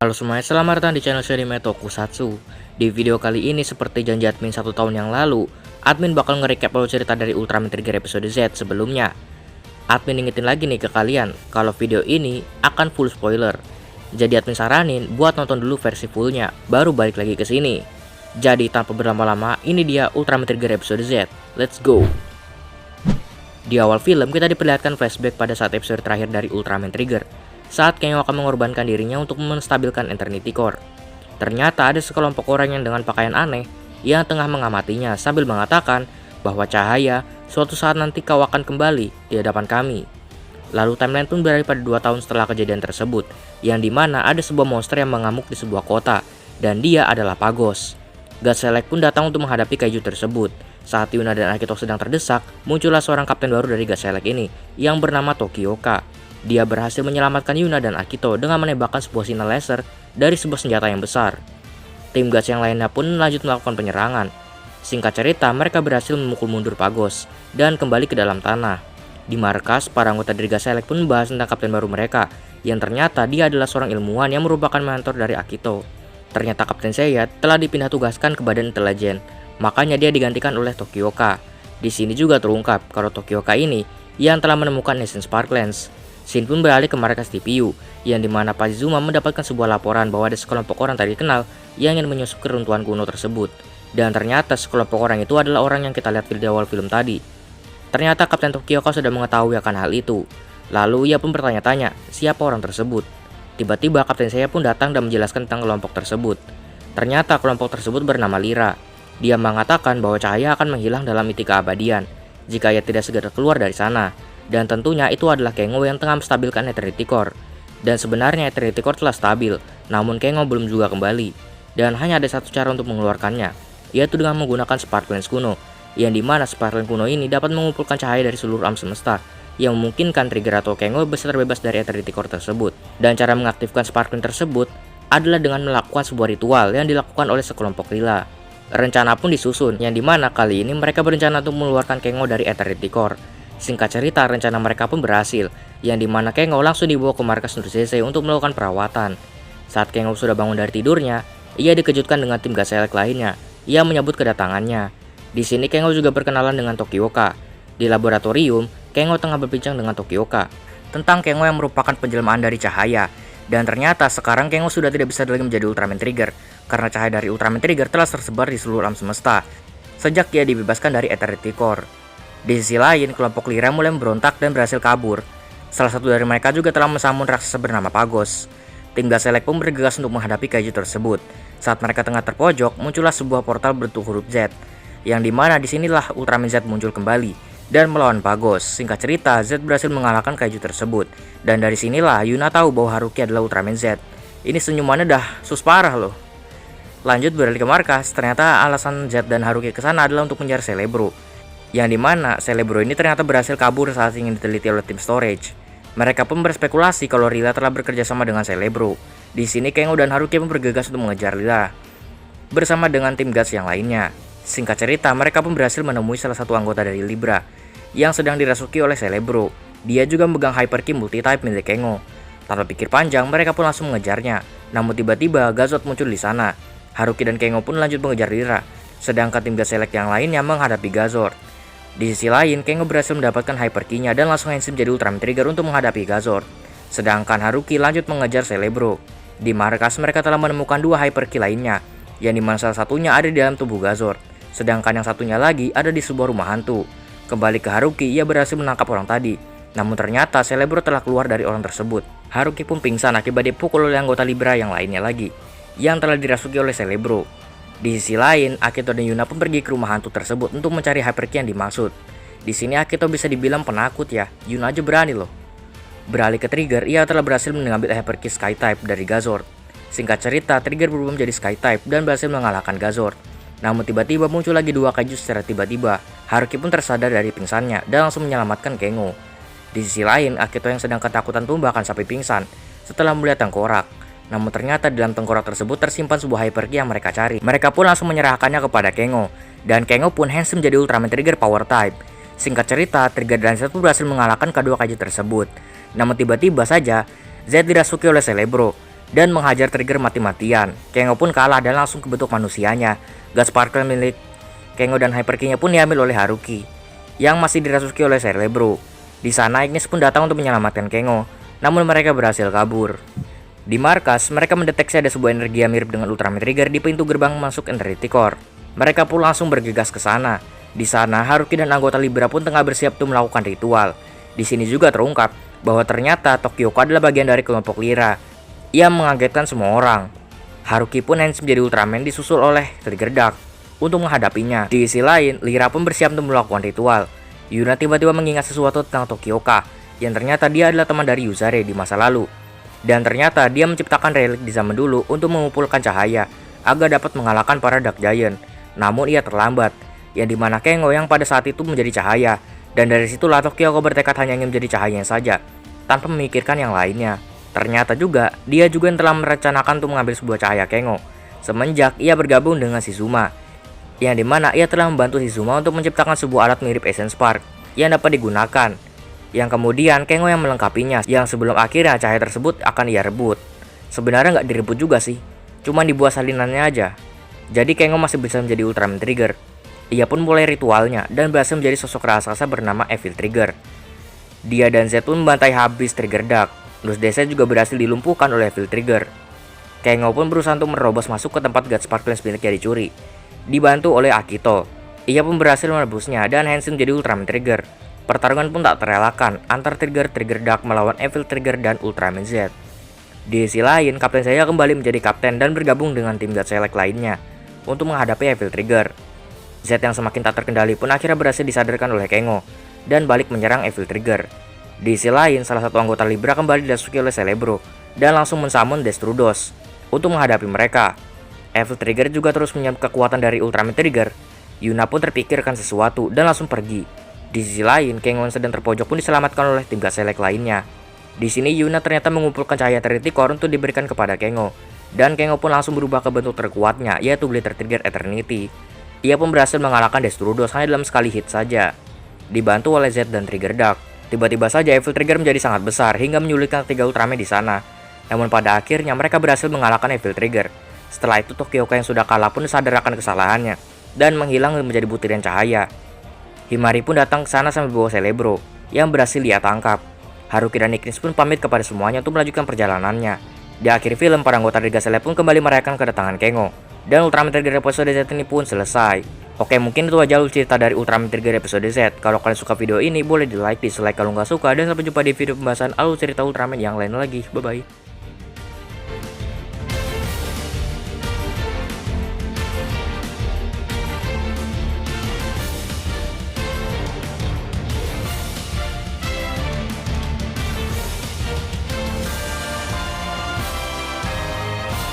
Halo semuanya, selamat datang di channel Sherime Tokusatsu. Di video kali ini, seperti janji admin 1 tahun yang lalu, admin bakal nge-recap alur cerita dari Ultraman Trigger episode Z sebelumnya. Admin ingetin lagi nih ke kalian, kalau video ini akan full spoiler. Jadi admin saranin buat nonton dulu versi fullnya, baru balik lagi ke sini. Jadi tanpa berlama-lama, ini dia Ultraman Trigger episode Z. Let's go! Di awal film, kita diperlihatkan flashback pada saat episode terakhir dari Ultraman Trigger, saat Kengo akan mengorbankan dirinya untuk menstabilkan Eternity Core. Ternyata ada sekelompok orang yang dengan pakaian aneh yang tengah mengamatinya sambil mengatakan bahwa cahaya suatu saat nanti kau akan kembali di hadapan kami. Lalu timeline pun berada pada 2 tahun setelah kejadian tersebut, yang dimana ada sebuah monster yang mengamuk di sebuah kota, dan dia adalah Pagos. God Select pun datang untuk menghadapi kaiju tersebut. Saat Yuna dan Akito sedang terdesak, muncullah seorang kapten baru dari God Select ini yang bernama Tokioka. Dia berhasil menyelamatkan Yuna dan Akito dengan menembakkan sebuah sinar laser dari sebuah senjata yang besar. Tim Guts yang lainnya pun lanjut melakukan penyerangan. Singkat cerita, mereka berhasil memukul mundur Pagos dan kembali ke dalam tanah. Di markas, para anggota dari God Select pun membahas tentang kapten baru mereka, yang ternyata dia adalah seorang ilmuwan yang merupakan mentor dari Akito. Ternyata Kapten Seiya telah dipindah tugaskan ke Badan Intelijen, makanya dia digantikan oleh Tokioka. Di sini juga terungkap kalau Tokioka ini yang telah menemukan Essence Sparklance. Shin pun beralih ke markas TPU, yang dimana Pazizuma mendapatkan sebuah laporan bahwa ada sekelompok orang tak dikenal yang ingin menyusup ke runtuhan kuno tersebut. Dan ternyata sekelompok orang itu adalah orang yang kita lihat di awal film tadi. Ternyata Kapten Tokioka sudah mengetahui akan hal itu. Lalu ia pun bertanya-tanya siapa orang tersebut. Tiba-tiba Kapten Seiya pun datang dan menjelaskan tentang kelompok tersebut. Ternyata kelompok tersebut bernama Lyra. Dia mengatakan bahwa cahaya akan menghilang dalam miti keabadian jika ia tidak segera keluar dari sana. Dan tentunya itu adalah Kengo yang tengah menstabilkan Eternity Core. Dan sebenarnya Eternity Core telah stabil, namun Kengo belum juga kembali. Dan hanya ada satu cara untuk mengeluarkannya, yaitu dengan menggunakan Sparklance kuno, yang dimana Sparklance kuno ini dapat mengumpulkan cahaya dari seluruh alam semesta, yang memungkinkan Trigger atau Kengo bisa terbebas dari Eternity Core tersebut. Dan cara mengaktifkan Sparklance tersebut adalah dengan melakukan sebuah ritual yang dilakukan oleh sekelompok Lila. Rencana pun disusun, yang dimana kali ini mereka berencana untuk mengeluarkan Kengo dari Eternity Core. Singkat cerita, rencana mereka pun berhasil, yang dimana Kengo langsung dibawa ke markas Nur Sensei untuk melakukan perawatan. Saat Kengo sudah bangun dari tidurnya, ia dikejutkan dengan tim God Select lainnya yang menyambut kedatangannya. Di sini Kengo juga berkenalan dengan Tokioka. Di laboratorium, Kengo tengah berbincang dengan Tokioka tentang Kengo yang merupakan penjelmaan dari cahaya. Dan ternyata sekarang Kengo sudah tidak bisa lagi menjadi Ultraman Trigger, karena cahaya dari Ultraman Trigger telah tersebar di seluruh alam semesta sejak dia dibebaskan dari Eternity Core. Di sisi lain, kelompok Lyra mulai memberontak dan berhasil kabur. Salah satu dari mereka juga telah mensamun raksasa bernama Pagos. Tim God Select pun bergegas untuk menghadapi kaiju tersebut. Saat mereka tengah terpojok, muncullah sebuah portal berbentuk huruf Z, yang dimana disinilah Ultraman Z muncul kembali dan melawan Pagos. Singkat cerita, Z berhasil mengalahkan kaiju tersebut. Dan dari sinilah Yuna tahu bahwa Haruki adalah Ultraman Z. Ini senyumannya dah sus parah loh. Lanjut beralih ke markas, ternyata alasan Z dan Haruki kesana adalah untuk mengejar Celebro, yang dimana Celebro ini ternyata berhasil kabur saat ingin diteliti oleh tim storage. Mereka pun berspekulasi kalau Lila telah bekerja sama dengan Celebro. Di sini Kengo dan Haruki pun bergegas untuk mengejar Lila bersama dengan tim Guts yang lainnya. Singkat cerita, mereka pun berhasil menemui salah satu anggota dari Libra yang sedang dirasuki oleh Celebro. Dia juga memegang Hyper Ki multi-type milik Kengo. Tanpa pikir panjang, mereka pun langsung mengejarnya. Namun tiba-tiba Gazot muncul di sana. Haruki dan Kengo pun lanjut mengejar Lila, sedangkan tim God Select yang lainnya menghadapi Gazord. Di sisi lain, Kengo berhasil mendapatkan Hyper Ki-nya dan langsung handsome jadi Ultraman Trigger untuk menghadapi Gazord. Sedangkan Haruki lanjut mengejar Celebro. Di markas, mereka telah menemukan 2 Hyper Ki lainnya, yang dimana salah satunya ada di dalam tubuh Gazord, sedangkan yang satunya lagi ada di sebuah rumah hantu. Kembali ke Haruki, ia berhasil menangkap orang tadi. Namun ternyata Celebro telah keluar dari orang tersebut. Haruki pun pingsan akibat dipukul oleh anggota Libra yang lainnya lagi, yang telah dirasuki oleh Celebro. Di sisi lain, Akito dan Yuna pun pergi ke rumah hantu tersebut untuk mencari Hyper Ki yang dimaksud. Di sini Akito bisa dibilang penakut ya, Yuna aja berani loh. Beralih ke Trigger, ia telah berhasil mengambil Hyper Ki Sky Type dari Gazord. Singkat cerita, Trigger berubah menjadi Sky Type dan berhasil mengalahkan Gazord. Namun tiba-tiba muncul lagi 2 kaiju secara tiba-tiba. Haruki pun tersadar dari pingsannya dan langsung menyelamatkan Kengo. Di sisi lain, Akito yang sedang ketakutan pun bahkan sampai pingsan setelah melihat tengkorak. Namun ternyata di dalam tengkorak tersebut tersimpan sebuah Hyper Ki yang mereka cari. Mereka pun langsung menyerahkannya kepada Kengo, dan Kengo pun handsome jadi Ultraman Trigger Power Type. Singkat cerita, Trigger dan Z berhasil mengalahkan kedua kaiju tersebut. Namun tiba-tiba saja, Z dirasuki oleh Celebro. dan menghajar Trigger mati-matian. Kengo pun kalah dan langsung ke bentuk manusianya. God Sparkle milik Kengo dan Hyper King-nya pun diambil oleh Haruki yang masih dirasuki oleh Cerebro. Di sana Ignis pun datang untuk menyelamatkan Kengo, namun mereka berhasil kabur. Di markas, mereka mendeteksi ada sebuah energi yang mirip dengan Ultraman Trigger di pintu gerbang masuk Entity Core. Mereka pun langsung bergegas ke sana. Di sana, Haruki dan anggota Libra pun tengah bersiap untuk melakukan ritual. Di sini juga terungkap bahwa ternyata Tokyo adalah bagian dari kelompok Lyra yang mengagetkan semua orang. Haruki pun handsome menjadi Ultraman disusul oleh Trigger Dark untuk menghadapinya. Di sisi lain, Lyra pun bersiap untuk melakukan ritual. Yuna tiba-tiba mengingat sesuatu tentang Tokyo yang ternyata dia adalah teman dari Yuzare di masa lalu. Dan ternyata dia menciptakan relik di zaman dulu untuk mengumpulkan cahaya agar dapat mengalahkan para Dark Giant. Namun ia terlambat, yang dimana Kengo yang pada saat itu menjadi cahaya. Dan dari situlah Tokyo bertekad hanya ingin menjadi cahayanya saja, tanpa memikirkan yang lainnya. Ternyata juga, dia juga yang telah merencanakan untuk mengambil sebuah cahaya Kengo semenjak ia bergabung dengan Shizuma, yang dimana ia telah membantu Shizuma untuk menciptakan sebuah alat mirip Essence Spark yang dapat digunakan, yang kemudian Kengo yang melengkapinya, yang sebelum akhirnya cahaya tersebut akan ia rebut. Sebenarnya nggak direbut juga sih, cuma dibuat salinannya aja. Jadi Kengo masih bisa menjadi Ultraman Trigger. Ia pun mulai ritualnya dan berhasil menjadi sosok raksasa bernama Evil Trigger. Dia dan Z pun membantai habis Trigger Dark. Terus DC juga berhasil dilumpuhkan oleh Evil Trigger. Kengo pun berusaha untuk menerobos masuk ke tempat God Sparkle miliknya dicuri, dibantu oleh Akito. Ia pun berhasil merebusnya dan Hansen menjadi Ultraman Trigger. Pertarungan pun tak terelakkan antar Trigger Dark melawan Evil Trigger dan Ultraman Z. Di sisi lain, Kapten Seiya kembali menjadi kapten dan bergabung dengan tim God Select lainnya untuk menghadapi Evil Trigger. Z yang semakin tak terkendali pun akhirnya berhasil disadarkan oleh Kengo dan balik menyerang Evil Trigger. Di sisi lain, salah satu anggota Libra kembali dirasuki oleh Cerebro dan langsung mensummon Destrudos untuk menghadapi mereka. Evil Trigger juga terus menyambut kekuatan dari Ultraman Trigger. Yuna pun terpikirkan sesuatu dan langsung pergi. Di sisi lain, Kengo yang sedang terpojok pun diselamatkan oleh tim God Select lainnya. Di sini Yuna ternyata mengumpulkan cahaya Trinity Core untuk diberikan kepada Kengo, dan Kengo pun langsung berubah ke bentuk terkuatnya, yaitu Glitter Trigger Eternity. Ia pun berhasil mengalahkan Destrudos hanya dalam sekali hit saja, dibantu oleh Z dan Trigger Dark. Tiba-tiba saja Evil Trigger menjadi sangat besar hingga menyulitkan ketiga Ultraman di sana. Namun pada akhirnya mereka berhasil mengalahkan Evil Trigger. Setelah itu Tokyo yang sudah kalah pun sadar akan kesalahannya dan menghilang menjadi butiran cahaya. Himari pun datang ke sana sambil bawa Cerebro yang berhasil ia tangkap. Haruki dan Ignis pun pamit kepada semuanya untuk melanjutkan perjalanannya. Di akhir film, para anggota Dark Select pun kembali merayakan kedatangan Kengo. Dan Ultraman Trigger episode Z ini pun selesai. Oke, mungkin itu aja cerita dari Ultraman Trigger episode Z. Kalau kalian suka video ini, boleh di like, dislike kalau nggak suka. Dan sampai jumpa di video pembahasan alur cerita Ultraman yang lain lagi. Bye-bye.